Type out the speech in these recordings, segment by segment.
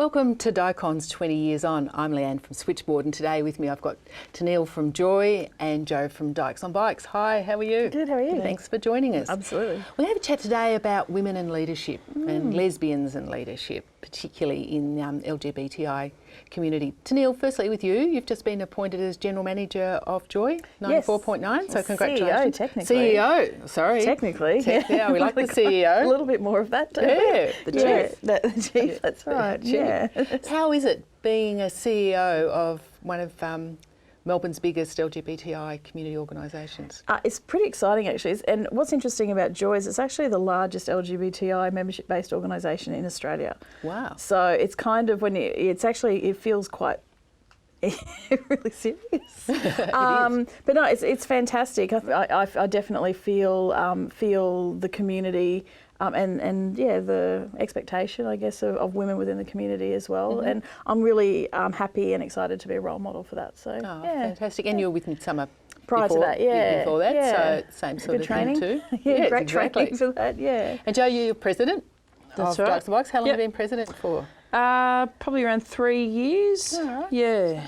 Welcome to Dykons 20 Years On. I'm Leanne from Switchboard, and today with me I've got Tennille from Joy and Jo from Dykes on Bikes. Hi, how are you? Good, how are you? Thanks for joining us. Absolutely. We're going to have a chat today about women and leadership and lesbians and leadership, particularly in the LGBTI community. Tennille, firstly with you, you've just been appointed as General Manager of Joy 94.9, so congratulations. CEO, technically. CEO, sorry. Technically. Yeah, we like the CEO. A little bit more of that too. Yeah, the chief. The chief, that's right. Yeah. How is it being a CEO of one of Melbourne's biggest LGBTI community organisations? It's pretty exciting actually, and what's interesting about Joy is it's actually the largest LGBTI membership-based organisation in Australia. Wow. So it's kind of it feels quite really serious. But no, it's fantastic. I definitely feel the community and the expectation, I guess, of women within the community as well. And I'm really happy and excited to be a role model for that. So fantastic. And you were with Midsummer prior to that, before that, so same sort good of training thing too. Great training for that. And Jo, you're president That's of right. Dykes on Bikes. How long have you been president for? Probably around 3 years. All right. Yeah.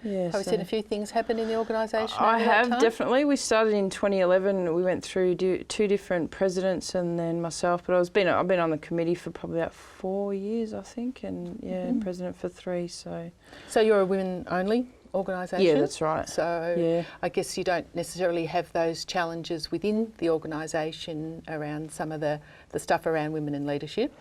Have we seen a few things happen in the organisation? I over that have, time? definitely. We started in 2011. We went through two different presidents and then myself. But I've been on the committee for probably about 4 years, I think, and president for 3. So you're a women-only organisation? Yeah, that's right. So I guess you don't necessarily have those challenges within the organisation around some of the stuff around women in leadership?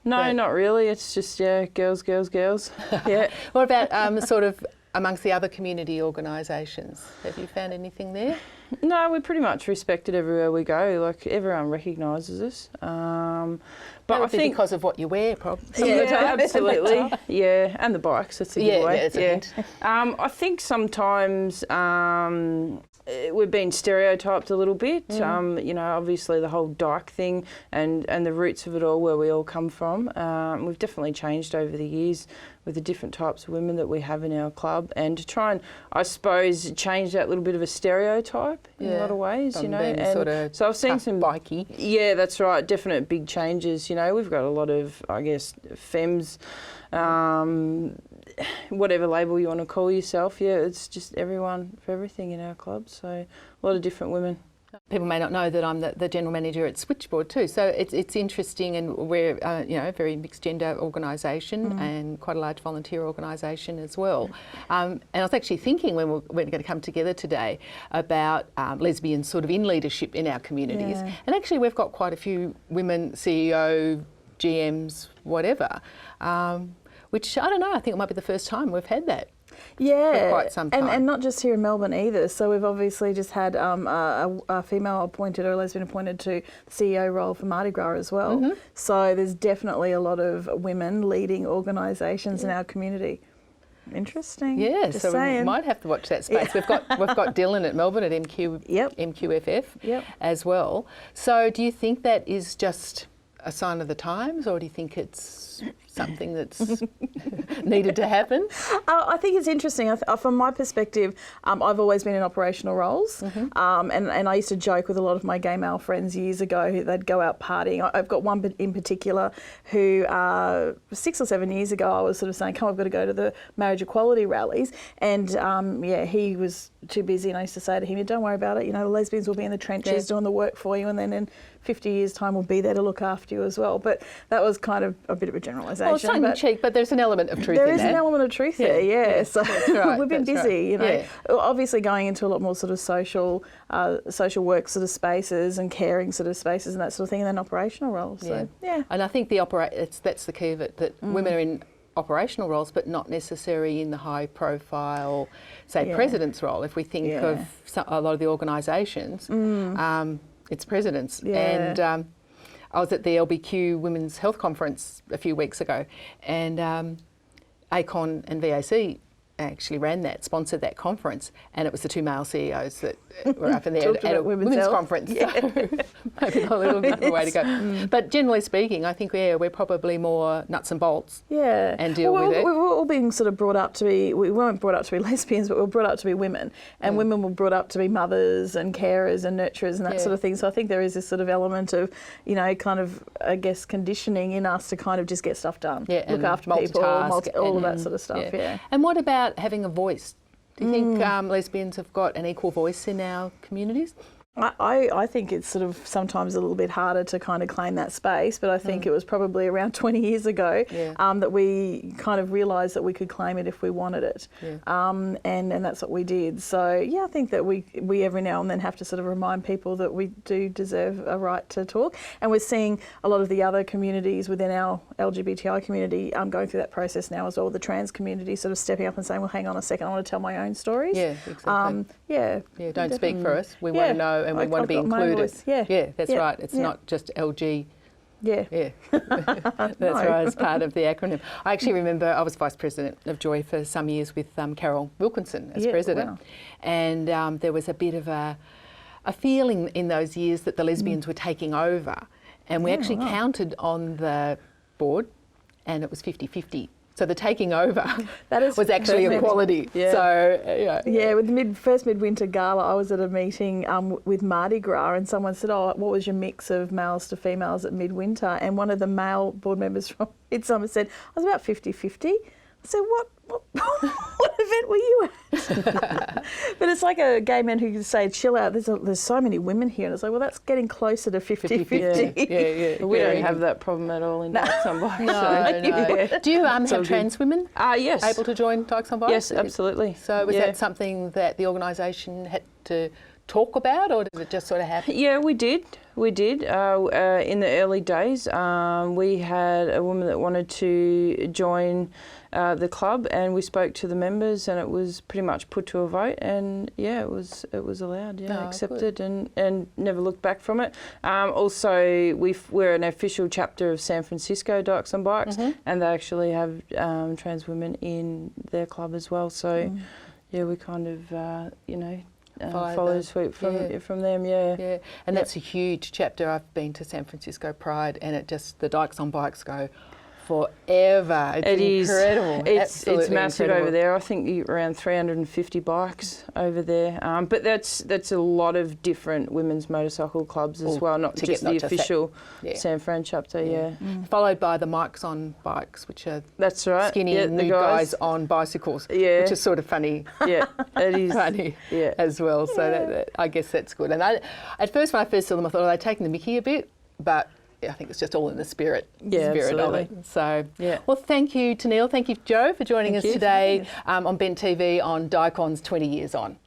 No, not really. It's just, girls, girls, girls. Yeah. What about sort of amongst the other community organisations? Have you found anything there? No, we're pretty much respected everywhere we go. Like, everyone recognises us. But I think because of what you wear, probably. Yeah, absolutely. Yeah, and the bikes. That's a giveaway. It's a hint. I think sometimes we've been stereotyped a little bit. Obviously the whole dyke thing and the roots of it all, where we all come from. We've definitely changed over the years with the different types of women that we have in our club, and to try and, I suppose, change that little bit of a stereotype in a lot of ways, And sort of so I've seen some bikey. Yeah, that's right. Definite big changes. We've got a lot of, I guess, femmes, whatever label you want to call yourself. Yeah, it's just everyone for everything in our club. So a lot of different women. People may not know that I'm the general manager at Switchboard too, so it's interesting, and we're a very mixed gender organisation and quite a large volunteer organisation as well. And I was actually thinking when we're going to come together today about lesbians sort of in leadership in our communities, and actually we've got quite a few women CEO, GMs, whatever, which I don't know. I think it might be the first time we've had that. For quite some time. And not just here in Melbourne either. So we've obviously just had a female appointed or a lesbian appointed to the CEO role for Mardi Gras as well. So there's definitely a lot of women leading organisations in our community. Interesting. Yeah, just so saying. we might have to watch that space. We've got Dylan at Melbourne at MQFF as well. So do you think that is just a sign of the times, or do you think it's something that's needed to happen? I think it's interesting. From my perspective, I've always been in operational roles, and I used to joke with a lot of my gay male friends years ago who they'd go out partying. I've got one in particular who 6 or 7 years ago I was sort of saying, come, I've got to go to the marriage equality rallies, and he was too busy, and I used to say to him, don't worry about it, the lesbians will be in the trenches doing the work for you, and then in 50 years' time we'll be there to look after you as well. But that was kind of a bit of a generalisation. Well, it's tongue in cheek, but there's an element of truth in that. There is an element of truth there, yeah. So right, we've been busy, right. Obviously going into a lot more sort of social work sort of spaces and caring sort of spaces and that sort of thing, and then operational roles. So, And I think that's the key of it, that women are in operational roles, but not necessarily in the high profile, say, president's role. If we think of a lot of the organisations, it's presidents. And I was at the LBQ Women's Health Conference a few weeks ago, and ACON and VAC actually ran that, sponsored that conference, and it was the two male CEOs that were up in there Talked at a about women's women's health. conference. So maybe a little bit of a way to go. But generally speaking, I think we're probably more nuts and bolts. Yeah. And deal with it. We were all being sort of brought up to be, we weren't brought up to be lesbians, but we were brought up to be women. And women were brought up to be mothers and carers and nurturers and that sort of thing. So I think there is this sort of element of, you know, kind of, I guess, conditioning in us to kind of just get stuff done. Yeah, look after people, all of that sort of stuff, yeah. And what about having a voice? Do you think lesbians have got an equal voice in our communities? I think it's sort of sometimes a little bit harder to kind of claim that space, but I think it was probably around 20 years ago that we kind of realised that we could claim it if we wanted it, and that's what we did. So yeah, I think that we every now and then have to sort of remind people that we do deserve a right to talk, and we're seeing a lot of the other communities within our LGBTI community going through that process now as well. The trans community sort of stepping up and saying, well, hang on a second, I want to tell my own stories. Yeah, exactly. Yeah, don't speak for us. We want to know. And we want to be included. Yeah, that's right. It's not just LG. Yeah. That's right, as part of the acronym. I actually remember I was Vice President of Joy for some years with Carol Wilkinson as President. Wow. And there was a bit of a feeling in those years that the lesbians were taking over. And we actually counted on the board and it was 50-50. So the taking over was actually equality. Yeah. So with the first midwinter gala, I was at a meeting with Mardi Gras, and someone said, "Oh, what was your mix of males to females at midwinter?" And one of the male board members from Midsummer said, "I was about 50-50." I said, "What event were you at?" But it's like a gay man who could say, "Chill out. There's so many women here," and it's like, well, that's getting closer to 50-50. Yeah. We don't have that problem at all in Dykes on Bikes. No. Do you have trans women? Yes. Able to join Dykes on Bikes? Yes, absolutely. So was that something that the organisation had to talk about, or did it just sort of happen? Yeah, we did. We did. In the early days, we had a woman that wanted to join the club, and we spoke to the members, and it was pretty much put to a vote, and it was allowed, accepted, and never looked back from it. Also, we're an official chapter of San Francisco Dykes on Bikes, and they actually have trans women in their club as well. So, we kind of, follow suit from them, Yeah, and that's a huge chapter. I've been to San Francisco Pride, and the Dykes on Bikes go forever. It's incredible. It's massive over there. I think around 350 bikes over there. But that's a lot of different women's motorcycle clubs as well, not just the official San Fran chapter. Followed by the Mikes on Bikes, which are skinny new guys on bicycles, which is sort of funny. Yeah, it is funny as well. So that, I guess that's good. And at first, when I first saw them, I thought, they're taking the mickey a bit, but I think it's just all in the spirit of it. So, well, thank you, Tennille. Thank you, Jo, for joining us today on Bent TV on Dykons 20 Years On.